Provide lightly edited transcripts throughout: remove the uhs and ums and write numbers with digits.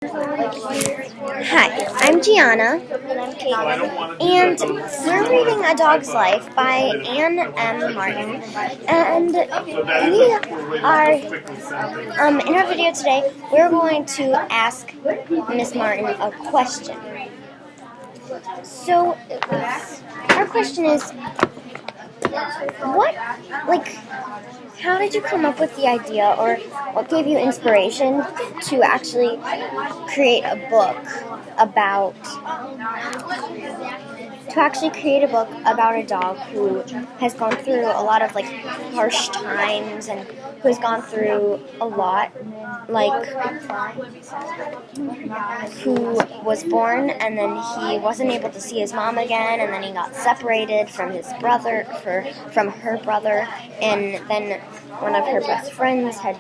Hi, I'm Gianna, and we're reading A Dog's Life by Anne M. Martin, and we are, in our video today, we're going to ask Miss Martin a question. So, our question is, how did you come up with the idea, or what gave you inspiration to actually create a book about a dog who has gone through a lot of harsh times and who has gone through a lot, who was born and then he wasn't able to see his mom again, and then he got separated from from her brother, and then one of her best friends had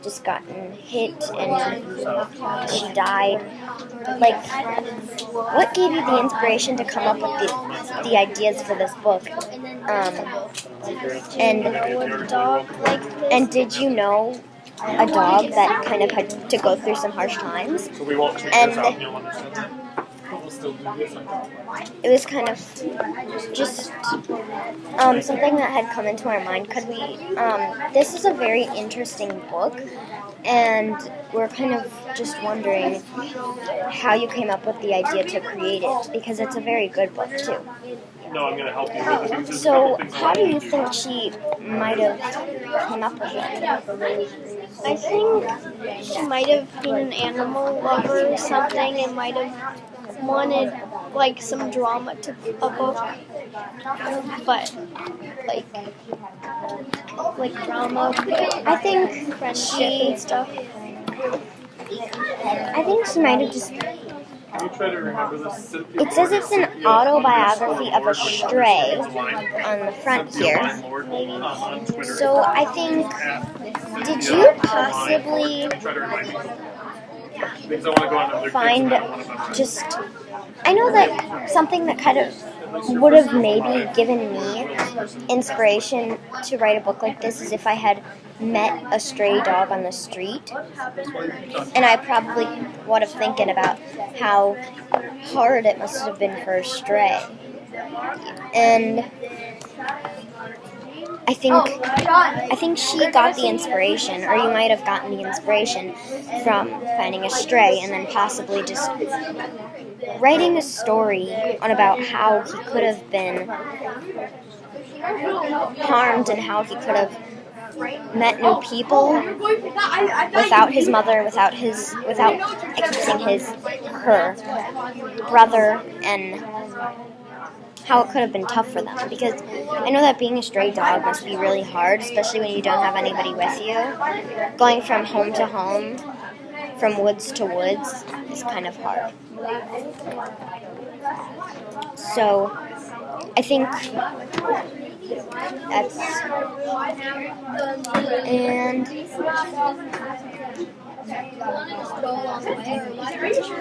just gotten hit and she died. What gave you the inspiration to come up with the ideas for this book? And did you know a dog that kind of had to go through some harsh times? And it was kind of just something that had come into our mind. This is a very interesting book, and we're kind of just wondering how you came up with the idea to create it, because it's a very good book too. No, I'm going to help you with it. So, how do you think she might have come up with it? I think she might have been an animal lover or something and might have wanted some drama to a book, but drama. I think friendship and stuff. I think she might have just. It says it's an autobiography of a stray on the front here. So I think, did you possibly find I know that something that kind of would have maybe given me inspiration to write a book like this is if I had met a stray dog on the street, and I probably would have thinking about how hard it must have been for a stray. And I think she got the inspiration, or you might have gotten the inspiration from finding a stray and then possibly just writing a story on about how he could have been harmed and how he could have met new people without his mother, without her brother, and how it could have been tough for them, because I know that being a stray dog must be really hard, especially when you don't have anybody with you. Going from home to home, from woods to woods, is kind of hard. So, I think that's... And...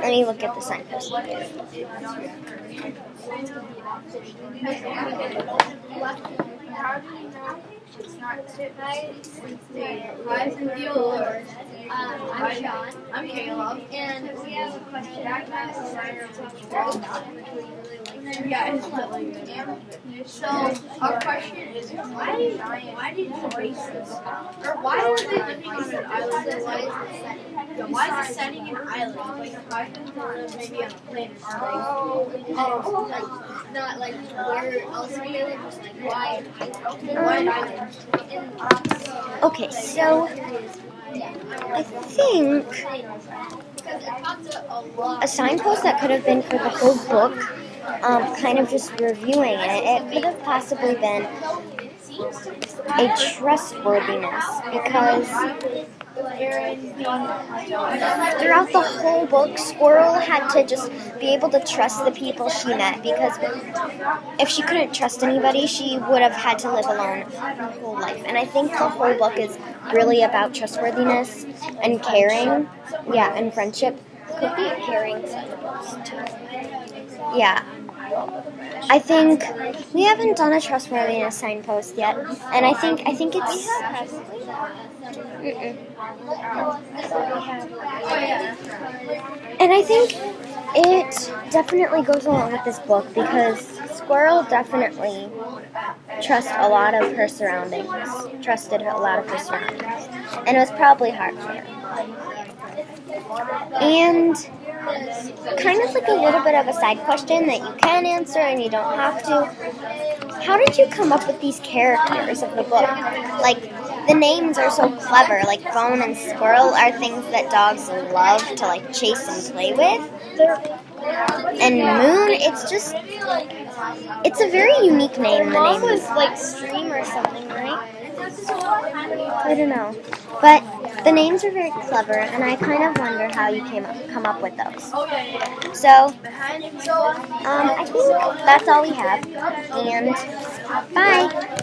let me look at the signpost. I'm Sean. I'm Caleb. And we have a question. So our question is, why did you race this? Or why was it living on an island? Why is it setting an island? Why couldn't it live maybe on a planet? Not where else we live, just why an island? Okay, so I think a signpost that could have been for the whole book, kind of just reviewing it could have possibly been a trustworthiness, because throughout the whole book, Squirrel had to just be able to trust the people she met, because if she couldn't trust anybody, she would have had to live alone her whole life. And I think the whole book is really about trustworthiness and caring, and friendship. Could be a caring signpost too. Yeah. I think we haven't done a trustworthiness signpost yet, and I think it's. Mm-mm. And I think it definitely goes along with this book because Squirrel definitely trusted a lot of her surroundings. And it was probably hard for her. And kind of like a little bit of a side question that you can answer and you don't have to. How did you come up with these characters of the book? Like, the names are so clever. Like, Bone and Squirrel are things that dogs love to, like, chase and play with. And Moon, it's a very unique name. The Mom name was like Stream or something, right? I don't know. But the names are very clever, and I kind of wonder how you come up with those. So, I think that's all we have. And bye.